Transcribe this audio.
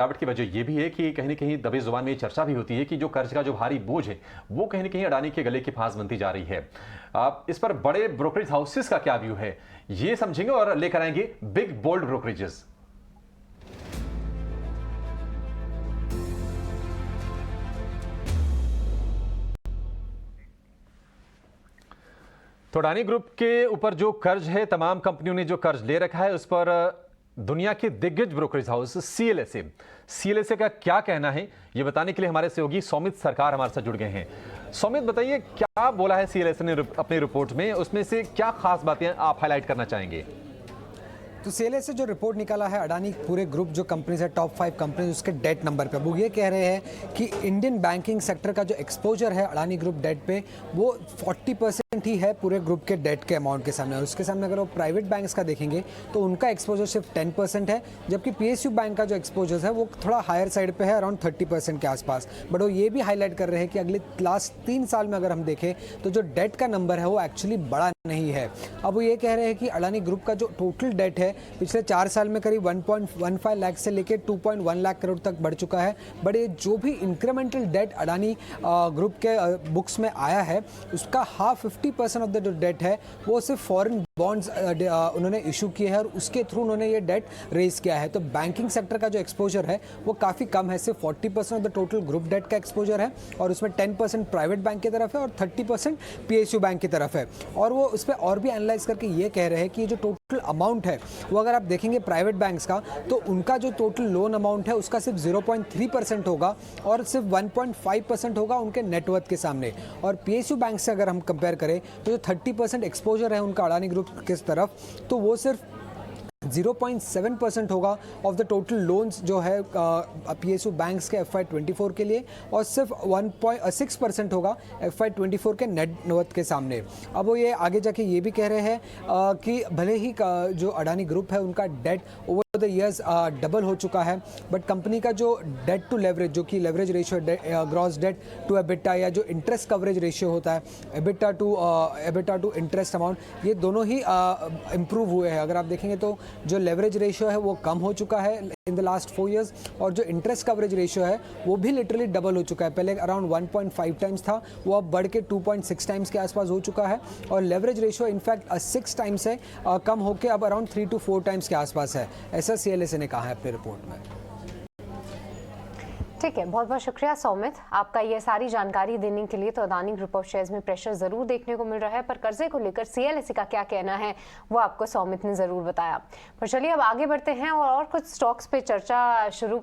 गिरावट की वजह यह भी है कि कहीं न कहीं दबी जुबान में ये चर्चा भी होती है कि जो कर्ज का जो भारी बोझ है, वो कहीं न कहीं अडानी के गले की फांस बनती जा रही है। इस पर बड़े ब्रोकरेज हाउसेस का क्या व्यू है, ये समझेंगे और लेकर आएंगे बिग बोल्ड ब्रोकरेजेस। तो अडानी ग्रुप के ऊपर जो कर्ज है, तमाम कंपनियों ने जो कर्ज ले रखा है, उस पर दुनिया के दिग्गज ब्रोकरेज हाउस सीएलएसए का क्या कहना है, ये बताने के लिए हमारे सहयोगी सौमित सरकार हमारे साथ जुड़ गए हैं। सौमित, बताइए क्या बोला है सीएलएसए ने अपनी रिपोर्ट में, उसमें से क्या खास बातें आप हाईलाइट करना चाहेंगे? तो सीएलएसए जो रिपोर्ट निकाला है अडानी पूरे ग्रुप जो कंपनीज है, टॉप 5 कंपनीज, उसके डेट नंबर पे वो ये कह रहे हैं कि इंडियन बैंकिंग सेक्टर का जो एक्सपोजर है अडानी ग्रुप डेट पे, वो 40% ही है पूरे ग्रुप के डेट के अमाउंट के सामने। और उसके सामने अगर वो प्राइवेट बैंक्स का देखेंगे तो उनका एक्सपोजर सिर्फ 10% है, जबकि पीएसयू बैंक का जो एक्सपोजर है वो थोड़ा हायर साइड पे है, अराउंड 30% के आसपास। बट वो ये भी हाईलाइट कर रहे हैं कि अगले लास्ट 3 साल में अगर हम देखें तो जो डेट का नंबर है वो एक्चुअली बड़ा नहीं है। अब वो ये कह रहे हैं कि अडानी ग्रुप का जो टोटल डेट है पिछले 4 साल में करीब 1.15 लाख से लेकर 2.1 लाख करोड़ तक बढ़ चुका है। बट ये जो भी इंक्रीमेंटल डेट अडानी ग्रुप के बुक्स में आया है, उसका हाफ 50% ऑफ द जो डेट है वो सिर्फ फॉरेन बॉन्ड्स उन्होंने इशू किए हैं और उसके थ्रू उन्होंने ये डेट रेज किया है। तो बैंकिंग सेक्टर का जो एक्सपोजर है वो काफ़ी कम है, सिर्फ 40% of the total group debt का एक्सपोजर है और उसमें 10% प्राइवेट बैंक की तरफ है और 30% पीएसयू बैंक की तरफ है। और वो उस पर और भी एनालाइज करके ये कह रहे हैं कि ये जो टोटल अमाउंट है वो अगर आप देखेंगे प्राइवेट बैंक्स का, तो उनका जो टोटल लोन अमाउंट है उसका सिर्फ 0.3% होगा और सिर्फ 1.5% होगा उनके नेटवर्थ के सामने। और पीएसयू बैंक से अगर हम कंपेयर करें तो जो 30% एक्सपोजर है उनका अडानी ग्रुप की तरफ, तो वो सिर्फ 0.7% होगा ऑफ द टोटल लोन्स जो है पीएसयू बैंक्स के FY24 के लिए, और सिर्फ 1.6% होगा FY24 के नेटवर्थ के सामने। अब वो ये आगे जाके ये भी कह रहे हैं कि भले ही जो अडानी ग्रुप है उनका debt over the years double हो चुका है, बट कंपनी का जो डेट टू लेवरेज, जो कि leverage ratio gross debt to EBITDA या जो इंटरेस्ट कवरेज रेशियो होता है, एबिटा टू इंटरेस्ट अमाउंट, ये दोनों ही इम्प्रूव हुए हैं। अगर आप देखेंगे तो जो लेवरेज रेशियो है वो कम हो चुका है इन द लास्ट 4 इयर्स, और जो इंटरेस्ट कवरेज रेशियो है वो भी लिटरली डबल हो चुका है। पहले अराउंड 1.5 टाइम्स था, वो अब बढ़ के 2.6 टाइम्स के आसपास हो चुका है, और लेवरेज रेशियो इनफैक्ट 6 टाइम्स से कम होकर अब अराउंड 3 to 4 टाइम्स के आसपास है, ऐसा सीएलएसए ने कहा है अपनी रिपोर्ट में। ठीक है, बहुत बहुत शुक्रिया सौमित आपका ये सारी जानकारी देने के लिए। तो अडानी ग्रुप ऑफ शेयर्स में प्रेशर जरूर देखने को मिल रहा है, पर कर्जे को लेकर सीएलएसए का क्या कहना है वो आपको सौमित ने जरूर बताया। पर चलिए अब आगे बढ़ते हैं और कुछ स्टॉक्स पे चर्चा शुरू